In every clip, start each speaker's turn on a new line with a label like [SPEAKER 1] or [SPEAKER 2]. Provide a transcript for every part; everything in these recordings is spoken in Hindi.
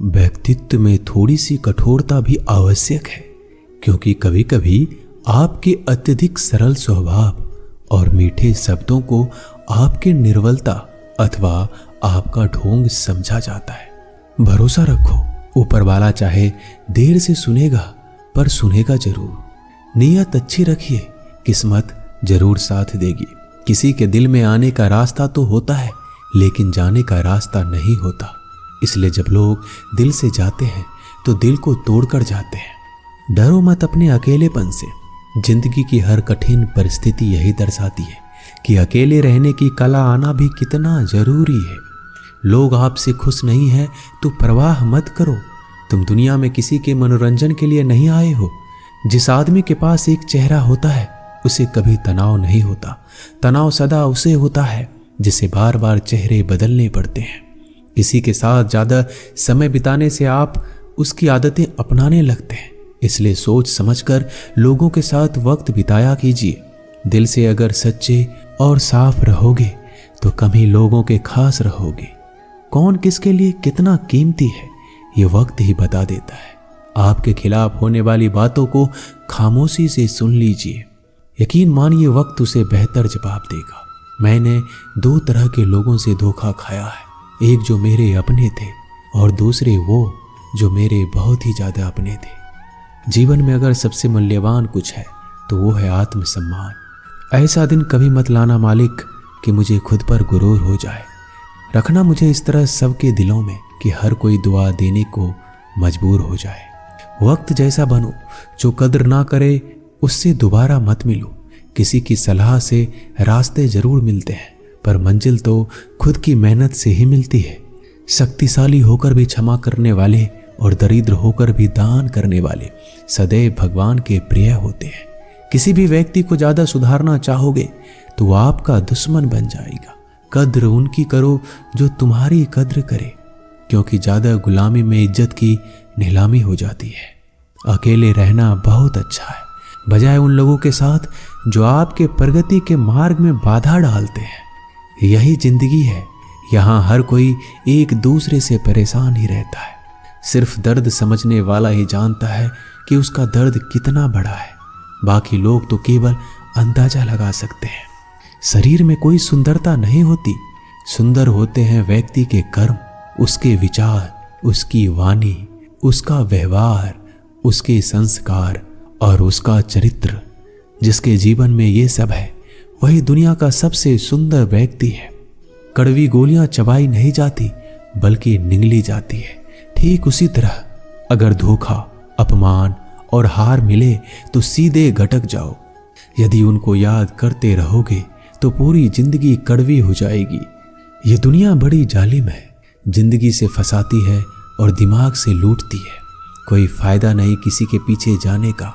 [SPEAKER 1] व्यक्तित्व में थोड़ी सी कठोरता भी आवश्यक है, क्योंकि कभी कभी आपके अत्यधिक सरल स्वभाव और मीठे शब्दों को आपके निर्बलता अथवा आपका ढोंग समझा जाता है। भरोसा रखो, ऊपर वाला चाहे देर से सुनेगा पर सुनेगा जरूर। नीयत अच्छी रखिए, किस्मत जरूर साथ देगी। किसी के दिल में आने का रास्ता तो होता है, लेकिन जाने का रास्ता नहीं होता। इसलिए जब लोग दिल से जाते हैं तो दिल को तोड़कर जाते हैं। डरो मत अपने अकेलेपन से। जिंदगी की हर कठिन परिस्थिति यही दर्शाती है कि अकेले रहने की कला आना भी कितना जरूरी है। लोग आपसे खुश नहीं हैं तो परवाह मत करो। तुम दुनिया में किसी के मनोरंजन के लिए नहीं आए हो। जिस आदमी के पास एक चेहरा होता है उसे कभी तनाव नहीं होता। तनाव सदा उसे होता है जिसे बार बार चेहरे बदलने पड़ते हैं। किसी के साथ ज्यादा समय बिताने से आप उसकी आदतें अपनाने लगते हैं। इसलिए सोच समझकर लोगों के साथ वक्त बिताया कीजिए। दिल से अगर सच्चे और साफ रहोगे तो कम ही लोगों के खास रहोगे। कौन किसके लिए कितना कीमती है ये वक्त ही बता देता है। आपके खिलाफ होने वाली बातों को खामोशी से सुन लीजिए। यकीन मानिए वक्त उसे बेहतर जवाब देगा। मैंने 2 तरह के लोगों से धोखा खाया है, एक जो मेरे अपने थे और दूसरे वो जो मेरे बहुत ही ज्यादा अपने थे। जीवन में अगर सबसे मूल्यवान कुछ है तो वो है आत्मसम्मान। ऐसा दिन कभी मत लाना मालिक कि मुझे खुद पर गुरूर हो जाए। रखना मुझे इस तरह सबके दिलों में कि हर कोई दुआ देने को मजबूर हो जाए। वक्त जैसा बनो, जो कद्र ना करे उससे दोबारा मत मिलो। किसी की सलाह से रास्ते जरूर मिलते हैं, पर मंजिल तो खुद की मेहनत से ही मिलती है। शक्तिशाली होकर भी क्षमा करने वाले और दरिद्र होकर भी दान करने वाले सदैव भगवान के प्रिय होते हैं। किसी भी व्यक्ति को ज्यादा सुधारना चाहोगे तो वो आपका दुश्मन बन जाएगा। कद्र उनकी करो जो तुम्हारी कद्र करे, क्योंकि ज्यादा गुलामी में इज्जत की नीलामी हो जाती है। अकेले रहना बहुत अच्छा है, बजाय उन लोगों के साथ जो आपके प्रगति के मार्ग में बाधा डालते हैं। यही जिंदगी है, यहाँ हर कोई एक दूसरे से परेशान ही रहता है। सिर्फ दर्द समझने वाला ही जानता है कि उसका दर्द कितना बड़ा है। बाकी लोग तो केवल अंदाजा लगा सकते हैं। शरीर में कोई सुंदरता नहीं होती, सुंदर होते हैं व्यक्ति के कर्म, उसके विचार, उसकी वाणी, उसका व्यवहार, उसके संस्कार और उसका चरित्र। जिसके जीवन में ये सब है वही दुनिया का सबसे सुंदर व्यक्ति है। कड़वी गोलियां चबाई नहीं जाती बल्कि निगली जाती है। ठीक उसी तरह अगर धोखा, अपमान और हार मिले तो सीधे घटक जाओ। यदि उनको याद करते रहोगे तो पूरी जिंदगी कड़वी हो जाएगी। ये दुनिया बड़ी जालिम है, जिंदगी से फंसाती है और दिमाग से लूटती है। कोई फायदा नहीं किसी के पीछे जाने का।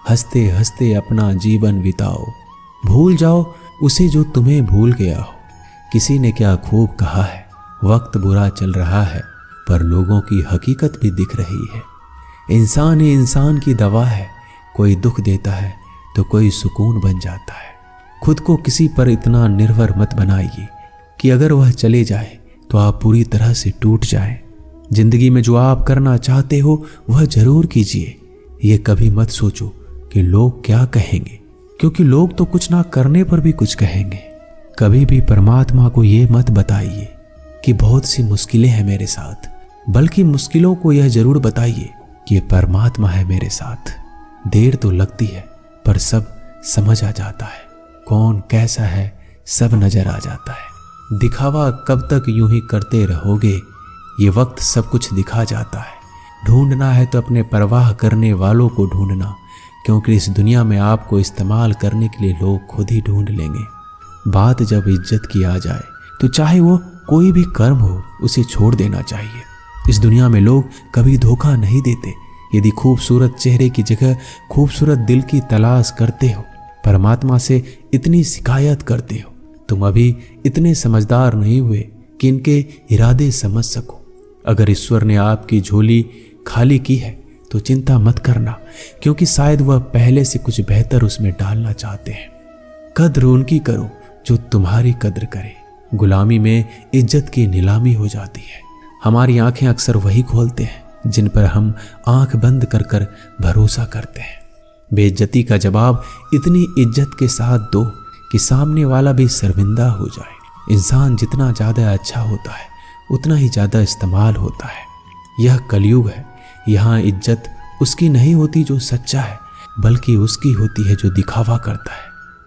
[SPEAKER 1] हंसते हंसते अपना जीवन बिताओ। भूल जाओ उसे जो तुम्हें भूल गया हो। किसी ने क्या खूब कहा है, वक्त बुरा चल रहा है पर लोगों की हकीकत भी दिख रही है। इंसान ही इंसान की दवा है, कोई दुख देता है तो कोई सुकून बन जाता है। खुद को किसी पर इतना निर्भर मत बनाइए कि अगर वह चले जाए तो आप पूरी तरह से टूट जाएं। जिंदगी में जो आप करना चाहते हो वह जरूर कीजिए। ये कभी मत सोचो कि लोग क्या कहेंगे, क्योंकि लोग तो कुछ ना करने पर भी कुछ कहेंगे। कभी भी परमात्मा को ये मत बताइए कि बहुत सी मुश्किलें हैं मेरे साथ, बल्कि मुश्किलों को यह जरूर बताइए कि परमात्मा है मेरे साथ। देर तो लगती है पर सब समझ आ जाता है। कौन कैसा है सब नजर आ जाता है। दिखावा कब तक यूं ही करते रहोगे, ये वक्त सब कुछ दिखा जाता है। ढूंढना है तो अपने परवाह करने वालों को ढूंढना, क्योंकि इस दुनिया में आपको इस्तेमाल करने के लिए लोग खुद ही ढूंढ लेंगे। बात जब इज्जत की आ जाए तो चाहे वो कोई भी कर्म हो उसे छोड़ देना चाहिए। इस दुनिया में लोग कभी धोखा नहीं देते। यदि खूबसूरत चेहरे की जगह खूबसूरत दिल की तलाश करते हो, परमात्मा से इतनी शिकायत करते हो, तुम अभी इतने समझदार नहीं हुए कि इनके इरादे समझ सको। अगर ईश्वर ने आपकी झोली खाली की है तो चिंता मत करना, क्योंकि शायद वह पहले से कुछ बेहतर उसमें डालना चाहते हैं। कद्र उनकी करो जो तुम्हारी कद्र करे। गुलामी में इज्जत की नीलामी हो जाती है। हमारी आंखें अक्सर वही खोलते हैं जिन पर हम आंख बंद कर कर भरोसा करते हैं। बेइज्जती का जवाब इतनी इज्जत के साथ दो कि सामने वाला भी शर्मिंदा हो जाए। इंसान जितना ज़्यादा अच्छा होता है उतना ही ज़्यादा इस्तेमाल होता है। यह कलयुग है। यहाँ इज्जत उसकी नहीं होती जो सच्चा है, बल्कि उसकी होती है जो दिखावा करता है।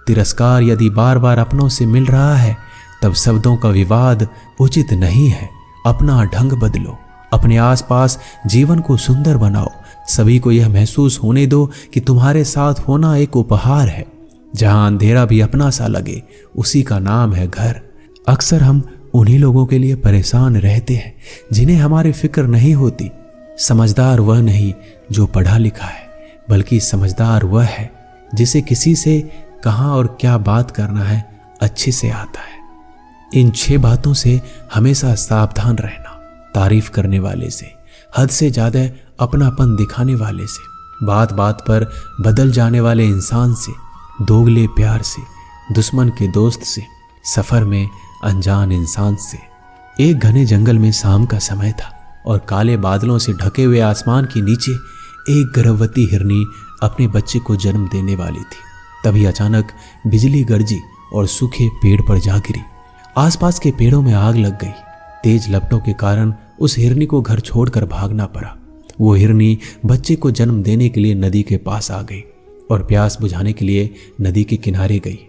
[SPEAKER 1] तिरस्कार यदि बार बार अपनों से मिल रहा है तब शब्दों का विवाद उचित नहीं है। अपना ढंग बदलो, अपने आसपास जीवन को सुंदर बनाओ। सभी को यह महसूस होने दो कि तुम्हारे साथ होना एक उपहार है। जहां अंधेरा भी अपना सा लगे, उसी का नाम है घर। अक्सर हम उन्हीं लोगों के लिए परेशान रहते हैं जिन्हें हमारी फिक्र नहीं होती। समझदार वह नहीं जो पढ़ा लिखा है, बल्कि समझदार वह है जिसे किसी से कहाँ और क्या बात करना है अच्छे से आता है। इन 6 बातों से हमेशा सावधान रहना। तारीफ करने वाले से, हद से ज्यादा अपनापन दिखाने वाले से, बात बात पर बदल जाने वाले इंसान से, दोगले प्यार से, दुश्मन के दोस्त से, सफर में अनजान इंसान से। एक घने जंगल में शाम का समय था और काले बादलों से ढके हुए आसमान के नीचे एक गर्भवती हिरनी अपने बच्चे को जन्म देने वाली थी। तभी अचानक बिजली गरजी और सूखे पेड़ पर जा गिरी। आसपास के पेड़ों में आग लग गई। तेज लपटों के कारण उस हिरनी को घर छोड़कर भागना पड़ा। वो हिरनी बच्चे को जन्म देने के लिए नदी के पास आ गई और प्यास बुझाने के लिए नदी के किनारे गई।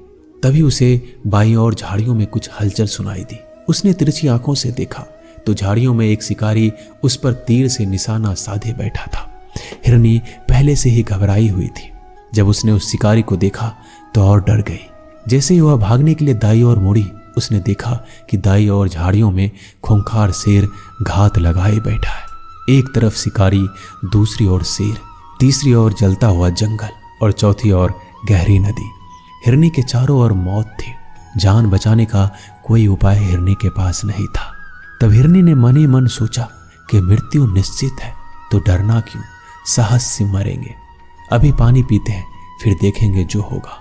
[SPEAKER 1] तभी उसे बाईं ओर झाड़ियों में कुछ हलचल सुनाई दी। उसने तिरछी आंखों से देखा तो झाड़ियों में एक शिकारी उस पर तीर से निशाना साधे बैठा था। हिरनी पहले से ही घबराई हुई थी। जब उसने उस शिकारी को देखा तो और डर गई। जैसे ही वह भागने के लिए दाईं ओर मुड़ी, उसने देखा कि दाईं ओर झाड़ियों में खूंखार शेर घात लगाए बैठा है। एक तरफ शिकारी, दूसरी ओर शेर, तीसरी ओर जलता हुआ जंगल और चौथी ओर गहरी नदी। हिरनी के चारों ओर मौत थी। जान बचाने का कोई उपाय हिरनी के पास नहीं था। तब हिरनी ने मन ही मन सोचा कि मृत्यु निश्चित है तो डरना क्यों, साहस से मरेंगे। अभी पानी पीते हैं, फिर देखेंगे जो होगा।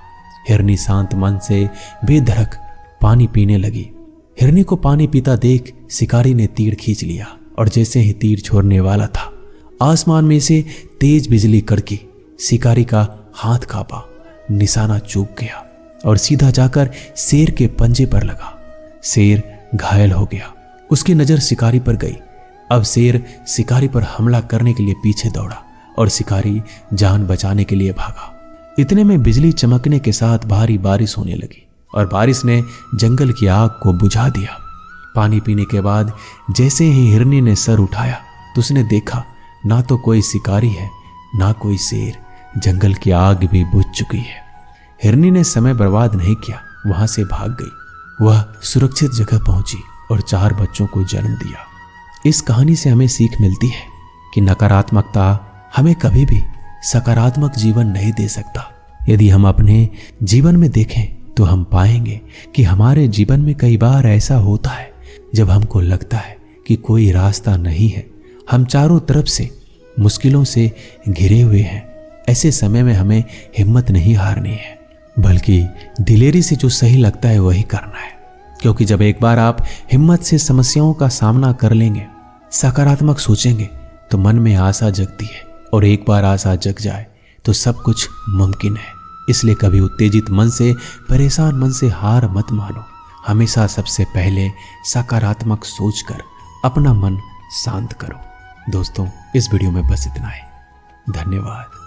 [SPEAKER 1] हिरनी शांत मन से बेधड़क पानी पीने लगी। हिरनी को पानी पीता देख शिकारी ने तीर खींच लिया और जैसे ही तीर छोड़ने वाला था, आसमान में से तेज बिजली कड़की। शिकारी का हाथ कांपा, निशाना चूक गया और सीधा जाकर शेर के पंजे पर लगा। शेर घायल हो गया। उसकी नजर शिकारी पर गई। अब शेर शिकारी पर हमला करने के लिए पीछे दौड़ा और शिकारी जान बचाने के लिए भागा। इतने में बिजली चमकने के साथ भारी बारिश होने लगी और बारिश ने जंगल की आग को बुझा दिया। पानी पीने के बाद जैसे ही हिरनी ने सर उठाया तो उसने देखा ना तो कोई शिकारी है ना कोई शेर। जंगल की आग भी बुझ चुकी है। हिरनी ने समय बर्बाद नहीं किया, वहां से भाग गई। वह सुरक्षित जगह पहुंची और 4 बच्चों को जन्म दिया। इस कहानी से हमें सीख मिलती है कि नकारात्मकता हमें कभी भी सकारात्मक जीवन नहीं दे सकता। यदि हम अपने जीवन में देखें तो हम पाएंगे कि हमारे जीवन में कई बार ऐसा होता है जब हमको लगता है कि कोई रास्ता नहीं है, हम चारों तरफ से मुश्किलों से घिरे हुए हैं। ऐसे समय में हमें हिम्मत नहीं हारनी है, बल्कि दिलेरी से जो सही लगता है वही करना है। क्योंकि जब एक बार आप हिम्मत से समस्याओं का सामना कर लेंगे, सकारात्मक सोचेंगे, तो मन में आशा जगती है और एक बार आशा जग जाए तो सब कुछ मुमकिन है। इसलिए कभी उत्तेजित मन से, परेशान मन से हार मत मानो। हमेशा सबसे पहले सकारात्मक सोचकर अपना मन शांत करो। दोस्तों, इस वीडियो में बस इतना ही। धन्यवाद।